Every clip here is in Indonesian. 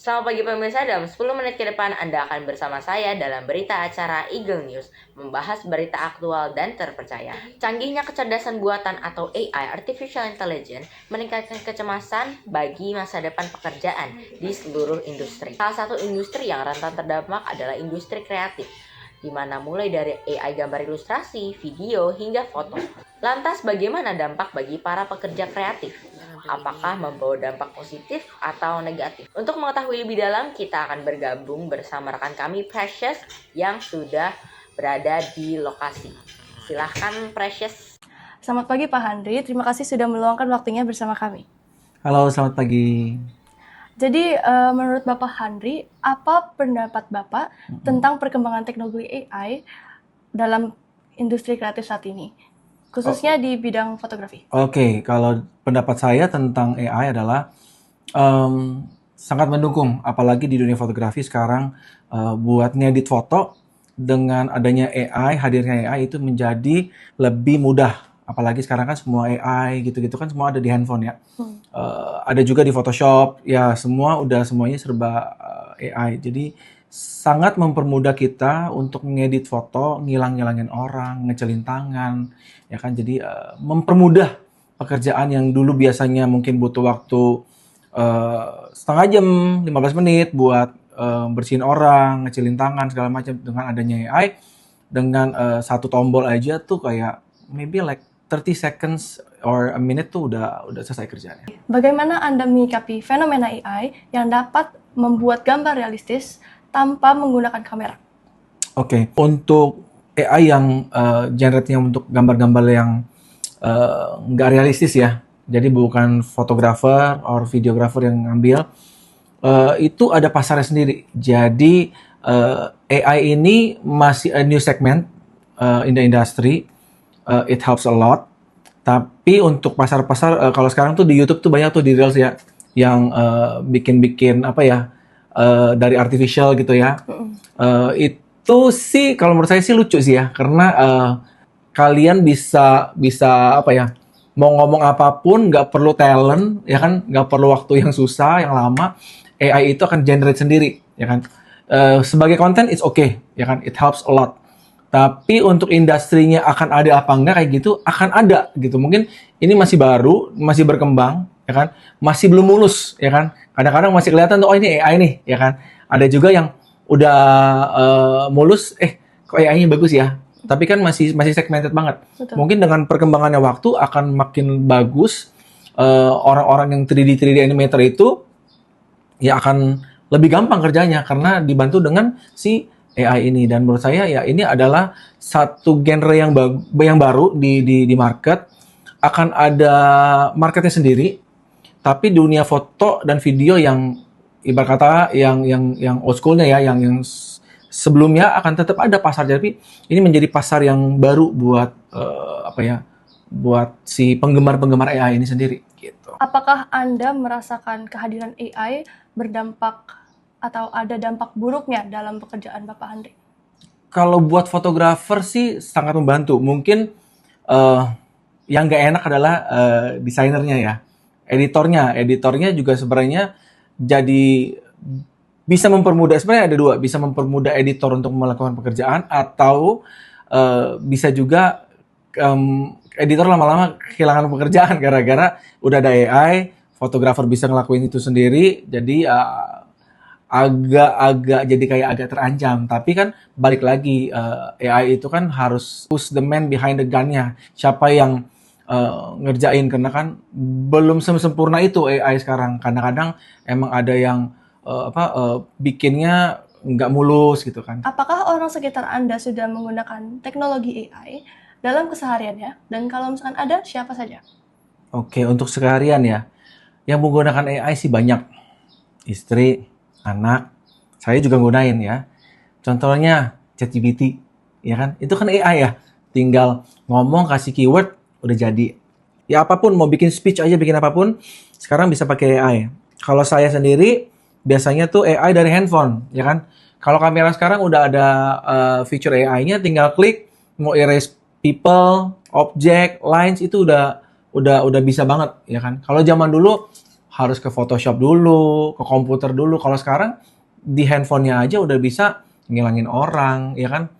Selamat pagi pemirsa, dalam 10 menit ke depan Anda akan bersama saya dalam berita acara Eagle News, membahas berita aktual dan terpercaya. Canggihnya kecerdasan buatan atau AI, Artificial Intelligence, meningkatkan kecemasan bagi masa depan pekerjaan di seluruh industri. Salah satu industri yang rentan terdampak adalah industri kreatif, di mana mulai dari AI gambar ilustrasi, video, hingga foto. Lantas bagaimana dampak bagi para pekerja kreatif? Apakah membawa dampak positif atau negatif? Untuk mengetahui lebih dalam, kita akan bergabung bersama rekan kami Precious yang sudah berada di lokasi. Silahkan Precious. Selamat pagi Pak Handri, terima kasih sudah meluangkan waktunya bersama kami. Halo, selamat pagi. Jadi menurut Bapak Handri, apa pendapat Bapak tentang perkembangan teknologi AI dalam industri kreatif saat ini, khususnya di bidang fotografi? Oke, kalau pendapat saya tentang AI adalah sangat mendukung, apalagi di dunia fotografi sekarang buat ngedit foto dengan adanya AI, hadirnya AI itu menjadi lebih mudah. Apalagi sekarang kan semua AI gitu-gitu kan semua ada di handphone ya. Ada juga di Photoshop, ya semuanya serba AI. Jadi sangat mempermudah kita untuk ngedit foto, ngilang-ngilangin orang, ngecelin tangan, ya kan. Jadi mempermudah pekerjaan yang dulu biasanya mungkin butuh waktu setengah jam, 15 menit buat bersihin orang, ngecilin tangan segala macam. Dengan adanya AI, dengan satu tombol aja tuh kayak maybe like 30 seconds or a minute tuh udah selesai kerjanya. Bagaimana Anda menyikapi fenomena AI yang dapat membuat gambar realistis tanpa menggunakan kamera? Oke, untuk AI yang generate-nya untuk gambar-gambar yang nggak realistis ya, jadi bukan fotografer or videographer yang ngambil, itu ada pasarnya sendiri. Jadi AI ini masih a new segment in the industry. It helps a lot. Tapi untuk pasar-pasar kalau sekarang tuh di YouTube tuh banyak tuh di Reels ya yang bikin-bikin apa ya dari artificial gitu ya. Itu sih kalau menurut saya sih lucu sih ya, karena kalian bisa apa ya, mau ngomong apapun nggak perlu talent ya kan, nggak perlu waktu yang susah yang lama, AI itu akan generate sendiri ya kan. Sebagai konten it's okay ya kan, it helps a lot. Tapi untuk industrinya akan ada apa enggak kayak gitu, akan ada gitu. Mungkin ini masih baru, masih berkembang, ya kan? Masih belum mulus, ya kan? Kadang-kadang masih kelihatan tuh, oh ini AI nih, ya kan? Ada juga yang udah mulus, kok AI-nya bagus ya? Tapi kan masih segmented banget. Betul. Mungkin dengan perkembangannya waktu akan makin bagus. Orang-orang yang 3D animator itu ya akan lebih gampang kerjanya karena dibantu dengan si AI ini. Dan menurut saya ya ini adalah satu genre yang baru di market. Akan ada marketnya sendiri, tapi dunia foto dan video yang ibarat kata yang old schoolnya ya, yang sebelumnya akan tetap ada pasar. Jadi ini menjadi pasar yang baru buat buat si penggemar AI ini sendiri gitu. Apakah Anda merasakan kehadiran AI berdampak atau ada dampak buruknya dalam pekerjaan Bapak Handri? Kalau buat fotografer sih sangat membantu. Mungkin yang nggak enak adalah desainernya ya, editornya juga sebenarnya jadi bisa mempermudah. Sebenarnya ada dua, bisa mempermudah editor untuk melakukan pekerjaan atau bisa juga editor lama-lama kehilangan pekerjaan gara-gara udah ada AI, fotografer bisa ngelakuin itu sendiri, jadi agak jadi kayak agak terancam. Tapi kan balik lagi, AI itu kan harus push the man behind the gun-nya. Siapa yang ngerjain, karena kan belum sempurna itu AI sekarang. Kadang-kadang emang ada yang bikinnya nggak mulus gitu kan. Apakah orang sekitar Anda sudah menggunakan teknologi AI dalam kesehariannya? Dan kalau misalkan ada, siapa saja? Oke, untuk seharian ya, yang menggunakan AI sih banyak. Istri, anak, saya juga gunain ya. Contohnya ChatGPT, ya kan? Itu kan AI ya. Tinggal ngomong, kasih keyword, udah jadi. Ya apapun, mau bikin speech aja, bikin apapun, sekarang bisa pakai AI. Kalau saya sendiri, biasanya tuh AI dari handphone, ya kan? Kalau kamera sekarang udah ada feature AI-nya, tinggal klik, mau erase people, object, lines, itu udah bisa banget, ya kan? Kalau zaman dulu harus ke Photoshop dulu, ke komputer dulu. Kalau sekarang di handphonenya aja udah bisa ngilangin orang, ya kan?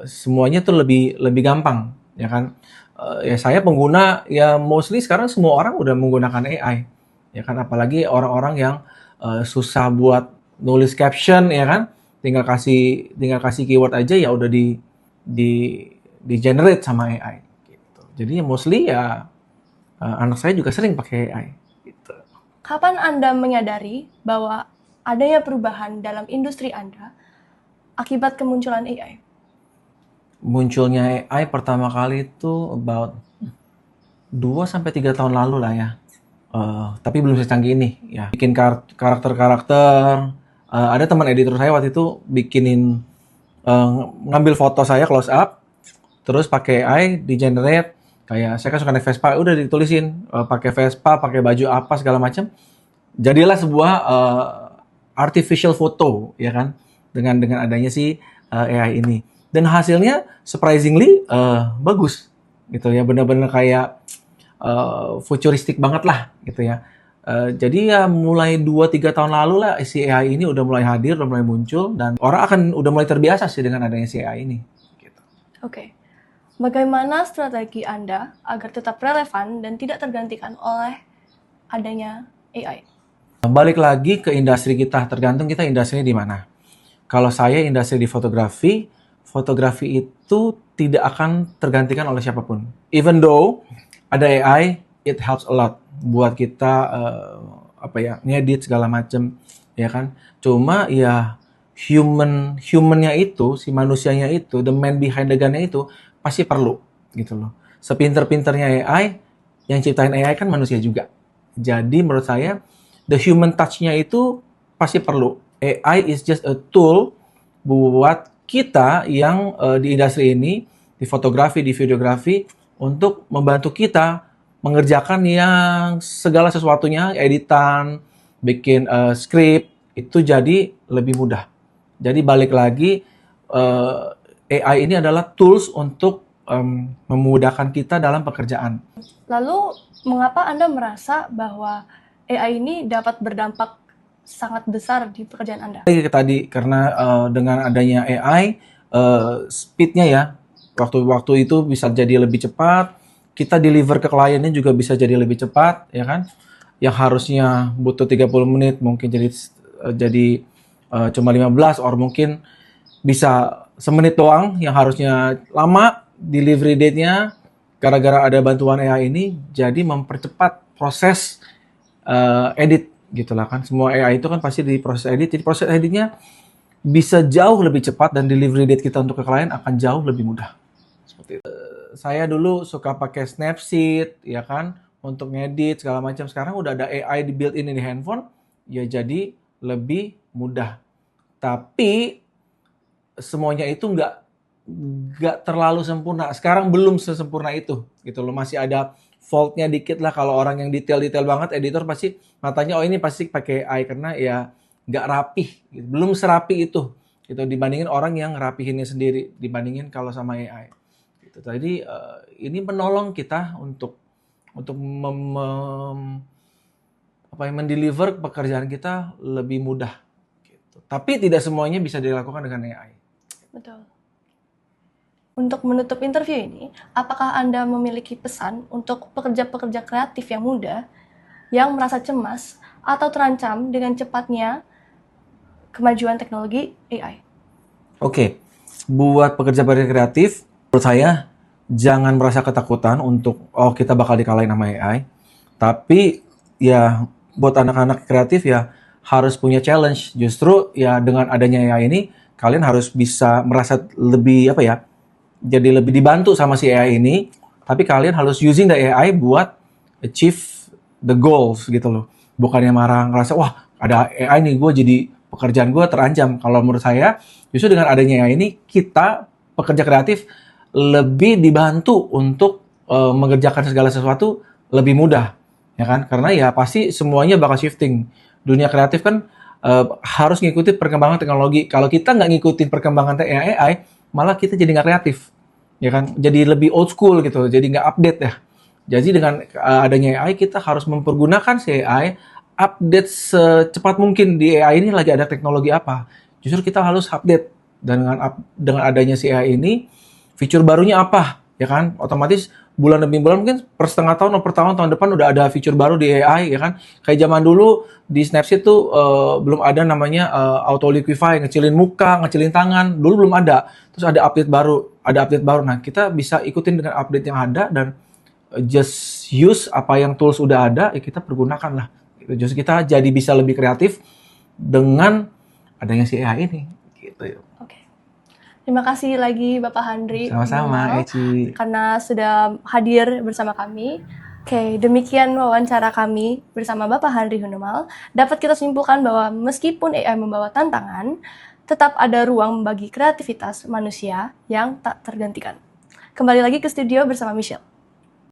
Semuanya tuh lebih lebih gampang, ya kan? Ya saya pengguna ya mostly sekarang semua orang udah menggunakan AI, ya kan? Apalagi orang-orang yang susah buat nulis caption, ya kan? Tinggal kasih keyword aja ya udah di di generate sama AI. Gitu. Jadi mostly ya anak saya juga sering pakai AI. Gitu. Kapan Anda menyadari bahwa adanya perubahan dalam industri Anda akibat kemunculan AI? Munculnya AI pertama kali itu about 2 sampai 3 tahun lalu lah ya. Tapi belum secanggih ini ya. Bikin karakter-karakter. Ada teman editor saya waktu itu bikinin ngambil foto saya close up, terus pakai AI di generate. Kayak saya kan suka naik Vespa, udah ditulisin pakai Vespa, pakai baju apa segala macam. Jadilah sebuah artificial photo, ya kan, dengan adanya si AI ini. Dan hasilnya surprisingly bagus, gitu ya, benar-benar kayak futuristik banget lah, gitu ya. Jadi ya mulai 2-3 tahun lalu lah si AI ini udah mulai hadir, udah mulai muncul, dan orang akan udah mulai terbiasa sih dengan adanya si AI ini. Gitu. Oke. Bagaimana strategi Anda agar tetap relevan dan tidak tergantikan oleh adanya AI? Balik lagi ke industri kita, tergantung kita industrinya di mana. Kalau saya industri di fotografi, fotografi itu tidak akan tergantikan oleh siapapun. Even though ada AI, it helps a lot buat kita ngedit segala macem, ya kan. Cuma ya humannya itu, si manusianya itu, the man behind the gun-nya itu pasti perlu gitu loh. Sepinter-pinternya AI, yang ciptain AI kan manusia juga. Jadi menurut saya the human touch-nya itu pasti perlu. AI is just a tool buat kita yang di industri ini, di fotografi, di videografi, untuk membantu kita mengerjakan yang segala sesuatunya, editan, bikin script, itu jadi lebih mudah. Jadi balik lagi, AI ini adalah tools untuk memudahkan kita dalam pekerjaan. Lalu, mengapa Anda merasa bahwa AI ini dapat berdampak sangat besar di pekerjaan Anda? Tadi karena dengan adanya AI, speed-nya ya, waktu itu bisa jadi lebih cepat, kita deliver ke kliennya juga bisa jadi lebih cepat, ya kan? Yang harusnya butuh 30 menit mungkin jadi cuma 15, or mungkin bisa semenit doang, yang harusnya lama delivery date-nya gara-gara ada bantuan AI ini jadi mempercepat proses edit gitu lah kan. Semua AI itu kan pasti di proses edit, jadi proses editnya bisa jauh lebih cepat dan delivery date kita untuk ke klien akan jauh lebih mudah. Seperti itu. Saya dulu suka pakai Snapseed ya kan untuk ngedit segala macam. Sekarang udah ada AI di built-in di handphone, ya jadi lebih mudah. Tapi semuanya itu nggak terlalu sempurna. Sekarang belum sesempurna itu, gitu loh. Masih ada fault-nya dikit lah. Kalau orang yang detail-detail banget, editor pasti matanya, oh ini pasti pakai AI karena ya nggak rapih. Gitu. Belum serapi itu, gitu. Dibandingin orang yang rapihinnya sendiri, dibandingin kalau sama AI. Gitu. Jadi ini menolong kita untuk mendeliver pekerjaan kita lebih mudah. Gitu. Tapi tidak semuanya bisa dilakukan dengan AI. Betul. Untuk menutup interview ini, apakah Anda memiliki pesan untuk pekerja-pekerja kreatif yang muda yang merasa cemas atau terancam dengan cepatnya kemajuan teknologi AI? Oke, buat pekerja-pekerja kreatif, menurut saya jangan merasa ketakutan untuk kita bakal dikalahin sama AI. Tapi ya buat anak-anak kreatif ya harus punya challenge. Justru ya dengan adanya AI ini kalian harus bisa merasa lebih jadi lebih dibantu sama si AI ini, tapi kalian harus using the AI buat achieve the goals gitu loh. Bukannya marah ngerasa wah ada AI nih gue jadi pekerjaan gue terancam. Kalau menurut saya justru dengan adanya AI ini kita pekerja kreatif lebih dibantu untuk mengerjakan segala sesuatu lebih mudah, ya kan? Karena ya pasti semuanya bakal shifting. Dunia kreatif kan harus ngikutin perkembangan teknologi. Kalau kita nggak ngikutin perkembangan AI, malah kita jadi nggak kreatif, ya kan? Jadi lebih old school gitu, jadi nggak update ya. Jadi dengan adanya AI kita harus mempergunakan si AI, update secepat mungkin di AI ini lagi ada teknologi apa. Justru kita harus update dan dengan adanya si AI ini fitur barunya apa, ya kan? Otomatis bulan demi bulan mungkin per setengah tahun atau per tahun depan udah ada fitur baru di AI, ya kan? Kayak zaman dulu di Snapseed tuh belum ada namanya auto liquify, ngecilin muka, ngecilin tangan, dulu belum ada. Terus ada update baru. Nah, kita bisa ikutin dengan update yang ada dan just use apa yang tools udah ada, ya kita pergunakan lah. Just kita jadi bisa lebih kreatif dengan adanya si AI ini. Gitu. Oke. Terima kasih lagi Bapak Handri Sama-sama, Gunawan, Eci. karena sudah hadir bersama kami. Oke, demikian wawancara kami bersama Bapak Handri Hunumal. Dapat kita simpulkan bahwa meskipun AI membawa tantangan, tetap ada ruang bagi kreativitas manusia yang tak tergantikan. Kembali lagi ke studio bersama Michelle.